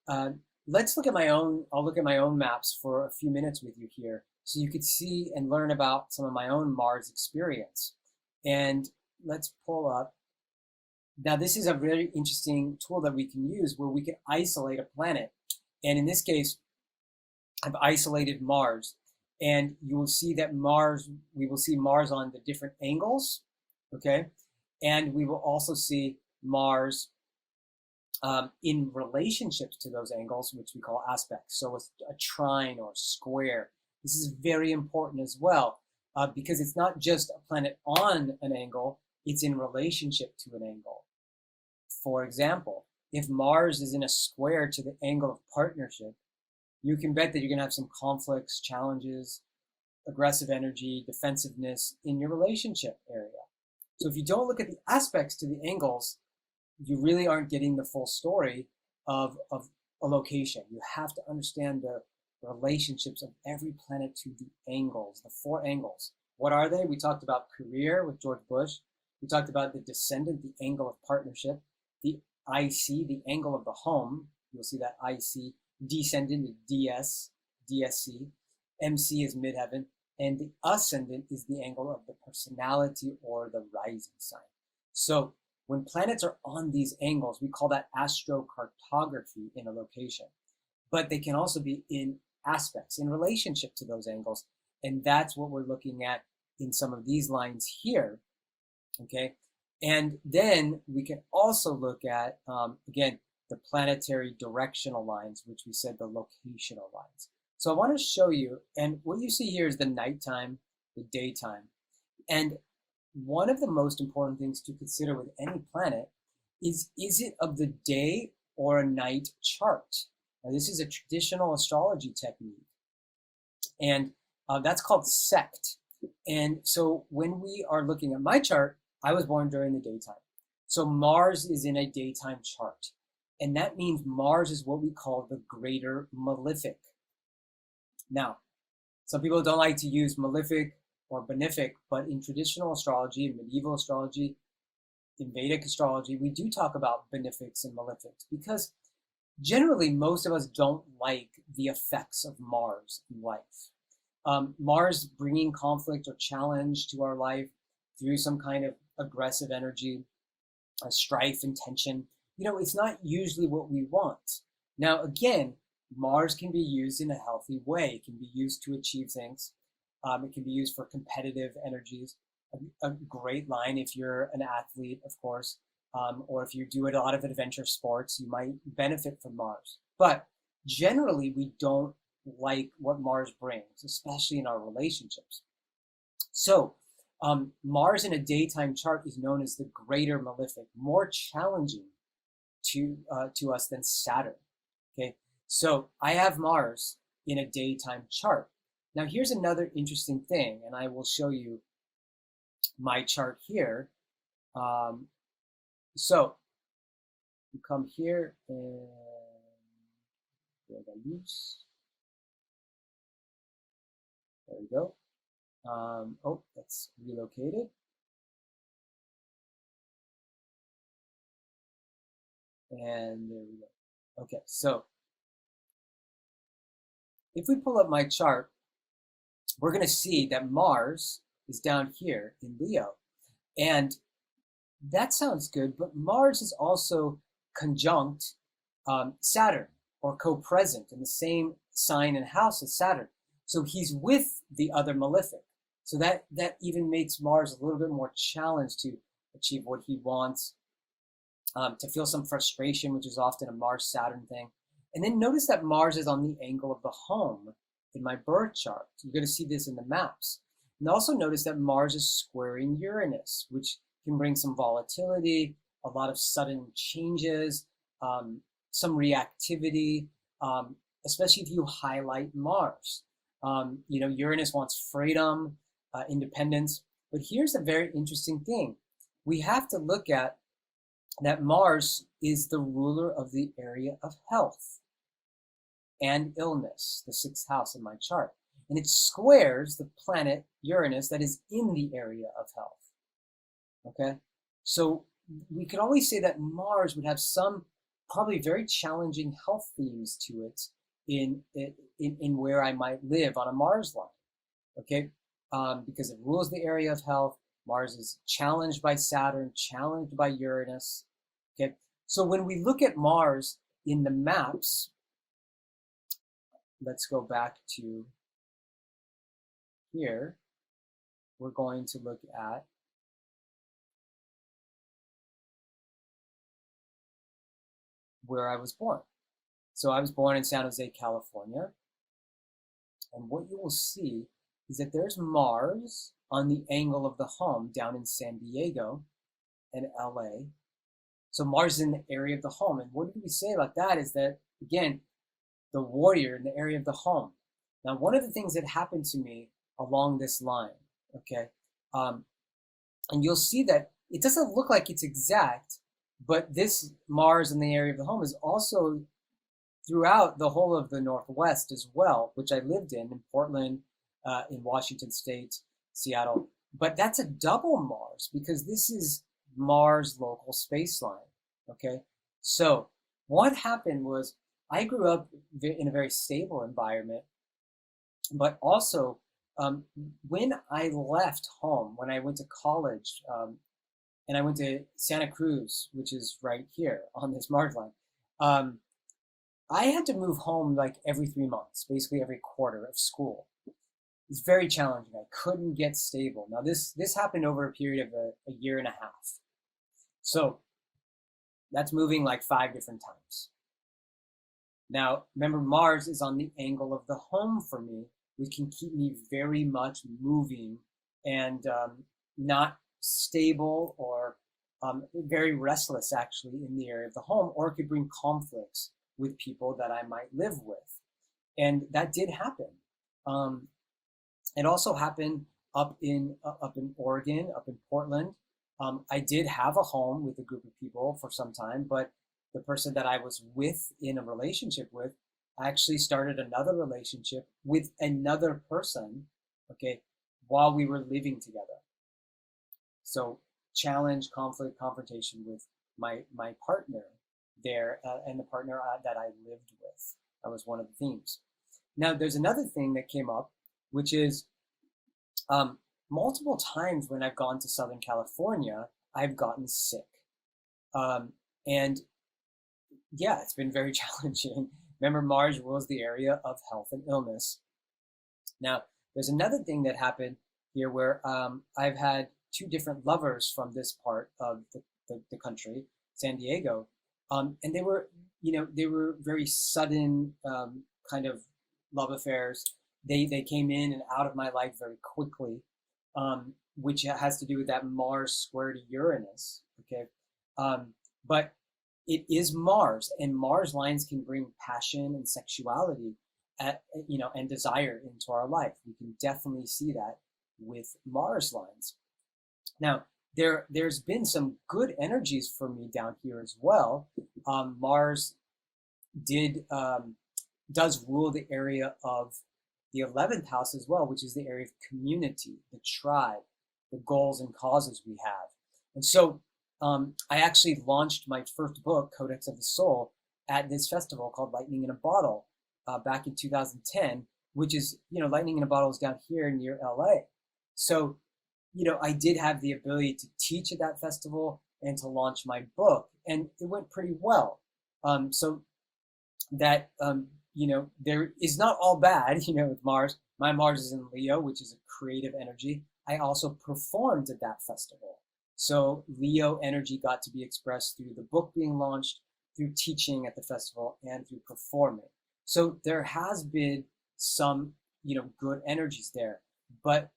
Uh, let's look at my own, I'll look at my own maps for a few minutes with you here so you could see and learn about some of my own Mars experience. And let's pull up. Now, this is a very interesting tool that we can use where we can isolate a planet. And in this case, I've isolated Mars. And you will see that Mars, we will see Mars on the different angles, okay? And we will also see Mars in relationships to those angles, which we call aspects. So a trine or square. This is very important as well because it's not just a planet on an angle, it's in relationship to an angle. For example, if Mars is in a square to the angle of partnership, you can bet that you're going to have some conflicts, challenges, aggressive energy, defensiveness in your relationship area. So if you don't look at the aspects to the angles, you really aren't getting the full story of a location. You have to understand the relationships of every planet to the angles, the 4 angles. What are they? We talked about career with George Bush. We talked about the descendant, the angle of partnership, the IC, the angle of the home. You'll see that IC. Descendant is DS, DSC. MC is midheaven. And the ascendant is the angle of the personality or the rising sign. So when planets are on these angles, we call that astrocartography in a location. But they can also be in aspects, in relationship to those angles. And that's what we're looking at in some of these lines here, okay? And then we can also look at, again, the planetary directional lines, which we said the locational lines. So I want to show you, and what you see here is the nighttime, the daytime. And one of the most important things to consider with any planet is it of the day or a night chart? Now, this is a traditional astrology technique, and that's called sect. And so when we are looking at my chart, I was born during the daytime. So Mars is in a daytime chart. And that means Mars is what we call the greater malefic. Now, some people don't like to use malefic or benefic, but in traditional astrology, in medieval astrology, in Vedic astrology, we do talk about benefics and malefics because generally most of us don't like the effects of Mars in life. Mars bringing conflict or challenge to our life through some kind of aggressive energy, strife and tension. You know, it's not usually what we want. Now, again, Mars can be used in a healthy way. It can be used to achieve things. It can be used for competitive energies. A great line if you're an athlete, of course, or if you do a lot of adventure sports, you might benefit from Mars. But generally, we don't like what Mars brings, especially in our relationships. So Mars in a daytime chart is known as the greater malefic, more challenging to us than Saturn. Okay, so I have Mars in a daytime chart. Now here's another interesting thing, and I will show you my chart here. So you come here and there we go. Oh, that's relocated. And there we go. Okay, so if we pull up my chart, we're going to see that Mars is down here in Leo. And that sounds good, but Mars is also conjunct Saturn or co-present in the same sign and house as Saturn. So he's with the other malefic. So that even makes Mars a little bit more challenged to achieve what he wants, to feel some frustration, which is often a Mars-Saturn thing. And then notice that Mars is on the angle of the home in my birth chart. You're going to see this in the maps. And also notice that Mars is squaring Uranus, which can bring some volatility, a lot of sudden changes, some reactivity, especially if you highlight Mars. You know, Uranus wants freedom, independence. But here's a very interesting thing. We have to look at that Mars is the ruler of the area of health and illness, the 6th house in my chart. And it squares the planet Uranus that is in the area of health. Okay? So we could always say that Mars would have some probably very challenging health themes to it in where I might live on a Mars line. Okay, because it rules the area of health. Mars is challenged by Saturn, challenged by Uranus. Okay, so when we look at Mars in the maps, let's go back to here. We're going to look at where I was born. So I was born in San Jose, California. And what you will see is that there's Mars on the angle of the home down in San Diego and LA. So Mars is in the area of the home. And what did we say about that is that, again, the warrior in the area of the home. Now, one of the things that happened to me along this line, okay, and you'll see that it doesn't look like it's exact, but this Mars in the area of the home is also throughout the whole of the Northwest as well, which I lived in Portland, in Washington State, Seattle. But that's a double Mars because this is Mars local space line, okay? So what happened was I grew up in a very stable environment, but also when I left home, when I went to college, and I went to Santa Cruz, which is right here on this Mars line, I had to move home like every 3 months, basically every quarter of school. It's very challenging. I couldn't get stable. Now this happened over a period of a year and a half. So that's moving like 5 different times. Now, remember, Mars is on the angle of the home for me, which can keep me very much moving and not stable or very restless actually in the area of the home, or it could bring conflicts with people that I might live with. And that did happen. It also happened up in Oregon, up in Portland. I did have a home with a group of people for some time, but the person that I was with in a relationship with actually started another relationship with another person, okay, while we were living together. So challenge, conflict, confrontation with my partner there, and the partner that I lived with. That was one of the themes. Now, there's another thing that came up, which is multiple times when I've gone to Southern California, I've gotten sick. And yeah, it's been very challenging. Remember, Mars rules the area of health and illness. Now, there's another thing that happened here where I've had 2 different lovers from this part of the country, San Diego, and they were very sudden kind of love affairs. They came in and out of my life very quickly, which has to do with that Mars square to Uranus. Okay, but it is Mars, and Mars lines can bring passion and sexuality, and desire into our life. We can definitely see that with Mars lines. Now, there's been some good energies for me down here as well. Mars does rule the area of the 11th house as well, which is the area of community, the tribe, the goals and causes we have. And so I actually launched my first book, Codex of the Soul, at this festival called Lightning in a Bottle back in 2010, which is, Lightning in a Bottle is down here near LA. So, I did have the ability to teach at that festival and to launch my book, and it went pretty well. So that, there is not all bad, with Mars. My Mars is in Leo, which is a creative energy. I also performed at that festival. So Leo energy got to be expressed through the book being launched, through teaching at the festival, and through performing. So there has been some, good energies there, but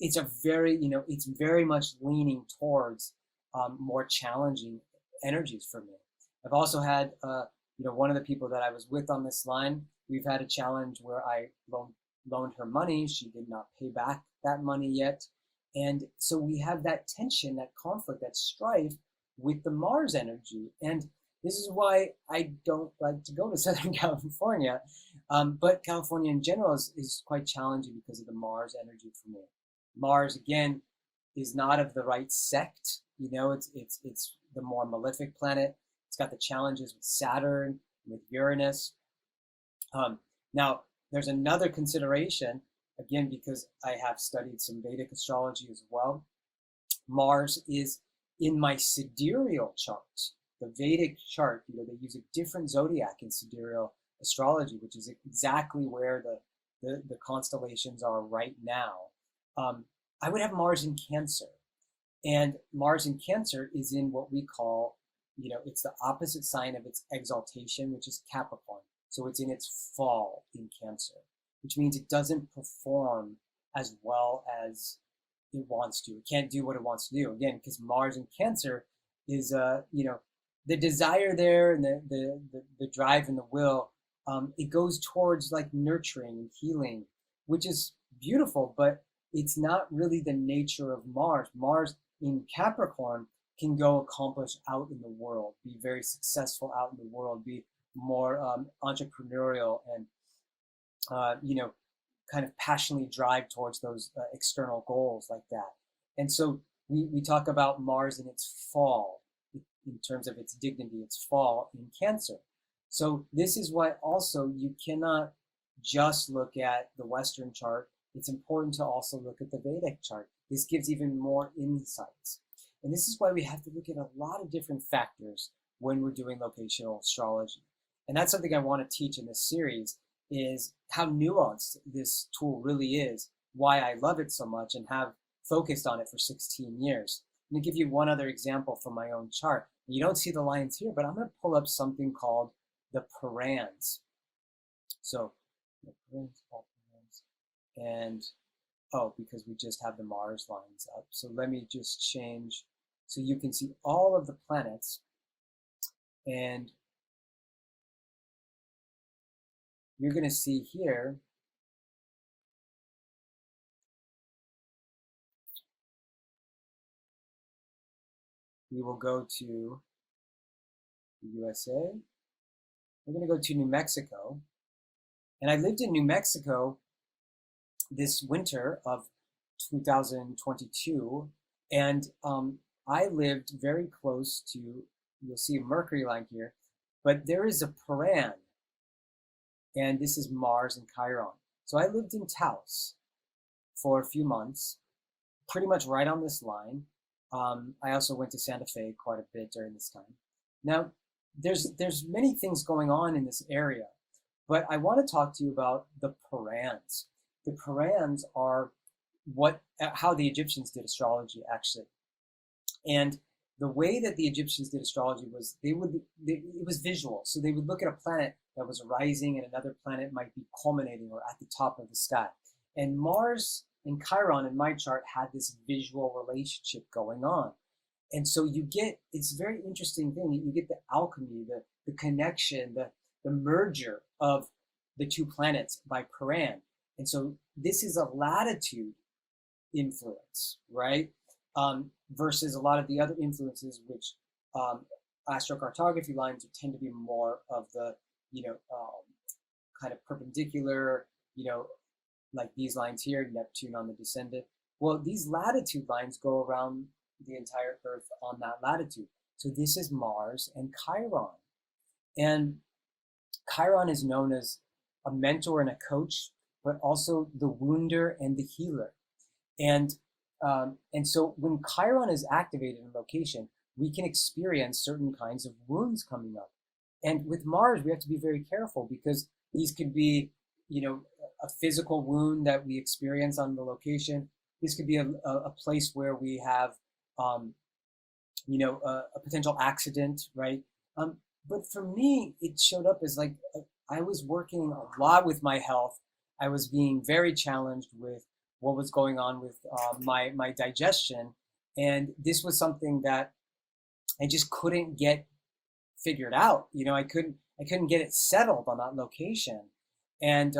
it's it's very much leaning towards more challenging energies for me. I've also had, one of the people that I was with on this line, we've had a challenge where I loaned her money. She did not pay back that money yet. And so we have that tension, that conflict, that strife with the Mars energy. And this is why I don't like to go to Southern California. But California in general is quite challenging because of the Mars energy for me. Mars, again, is not of the right sect. It's the more malefic planet. It's got the challenges with Saturn, with Uranus. Now, there's another consideration, again, because I have studied some Vedic astrology as well. Mars is in my sidereal chart. The Vedic chart, they use a different zodiac in sidereal astrology, which is exactly where the constellations are right now. I would have Mars in Cancer. And Mars in Cancer is in what we call, it's the opposite sign of its exaltation, which is Capricorn. So it's in its fall in Cancer, which means it doesn't perform as well as it wants to. It can't do what it wants to do. Again, because Mars in Cancer is, the desire there and the drive and the will, it goes towards like nurturing and healing, which is beautiful, but it's not really the nature of Mars. Mars in Capricorn can go accomplish out in the world, be very successful out in the world, be more entrepreneurial and, kind of passionately drive towards those external goals like that. And so we talk about Mars in its fall, in terms of its dignity, its fall in Cancer. So this is why also you cannot just look at the Western chart. It's important to also look at the Vedic chart. This gives even more insights. And this is why we have to look at a lot of different factors when we're doing locational astrology. And that's something I want to teach in this series, is how nuanced this tool really is, why I love it so much and have focused on it for 16 years. Let me give you one other example from my own chart. You don't see the lines here, but I'm going to pull up something called the Parans. So, the Parans, and, because we just have the Mars lines up. So let me just change, so you can see all of the planets, and you're going to see here we will go to the USA. We're going to go to New Mexico. And I lived in New Mexico this winter of 2022. And I lived very close to, you'll see a Mercury line here, but there is a Paran. And this is Mars and Chiron. So I lived in Taos for a few months, pretty much right on this line. I also went to Santa Fe quite a bit during this time. Now, there's many things going on in this area, but I want to talk to you about the Parans. The Parans are how the Egyptians did astrology, actually. And the way that the Egyptians did astrology was it was visual. So they would look at a planet that was rising and another planet might be culminating or at the top of the sky. And Mars and Chiron in my chart had this visual relationship going on. And so it's a very interesting thing. You get the alchemy, the connection, the merger of the two planets by Paran. And so this is a latitude influence, right? Versus a lot of the other influences, which astrocartography lines tend to be more of the, kind of perpendicular, like these lines here, Neptune on the descendant. Well, these latitude lines go around the entire Earth on that latitude. So this is Mars and Chiron. And Chiron is known as a mentor and a coach, but also the wounder and the healer. And so when Chiron is activated in location, we can experience certain kinds of wounds coming up. And with Mars, we have to be very careful because these could be, a physical wound that we experience on the location. This could be a place where we have, a potential accident, right? But for me, it showed up as like, I was working a lot with my health. I was being very challenged with what was going on with my digestion. And this was something that I just couldn't get figured out. I couldn't get it settled on that location. And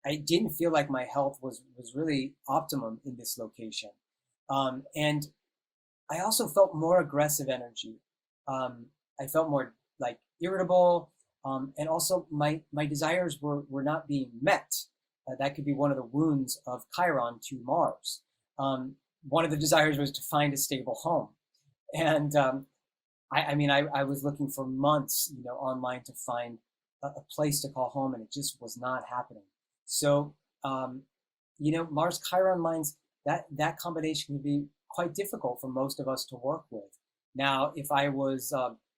I didn't feel like my health was really optimum in this location. And I also felt more aggressive energy. I felt more like irritable. And also my desires were not being met. That could be one of the wounds of Chiron to Mars. One of the desires was to find a stable home. And I mean, I was looking for months, online to find a place to call home, and it just was not happening. So, um, Mars Chiron lines, that combination can be quite difficult for most of us to work with. Now, if I was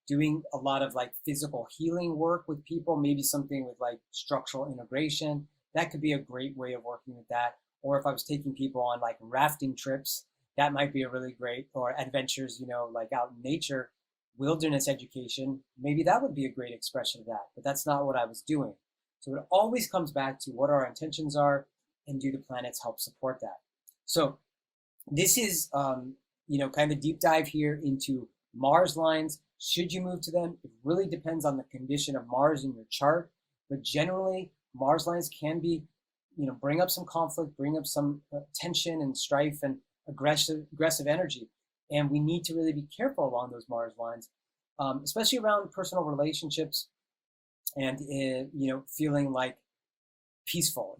doing a lot of like physical healing work with people, maybe something with like structural integration, that could be a great way of working with that. Or if I was taking people on like rafting trips, that might be a really great, or adventures, like out in nature, wilderness education, maybe that would be a great expression of that. But that's not what I was doing. So it always comes back to what our intentions are, and do the planets help support that? So this is, kind of deep dive here into Mars lines. Should you move to them? It really depends on the condition of Mars in your chart. But generally, Mars lines can be, bring up some conflict, bring up some tension and strife and aggressive energy. And we need to really be careful along those Mars lines, especially around personal relationships and, feeling like peaceful.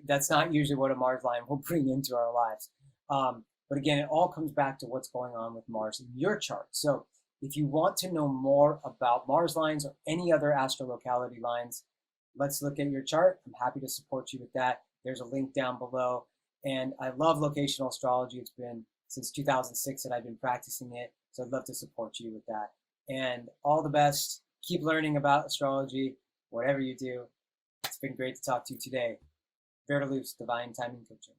That's not usually what a Mars line will bring into our lives. But again, it all comes back to what's going on with Mars in your chart. So if you want to know more about Mars lines or any other astrolocality lines, let's look at your chart. I'm happy to support you with that. There's a link down below. And I love locational astrology. It's been since 2006 that I've been practicing it. So I'd love to support you with that. And all the best. Keep learning about astrology, whatever you do. It's been great to talk to you today. Verdelus, Divine Timing Coaching.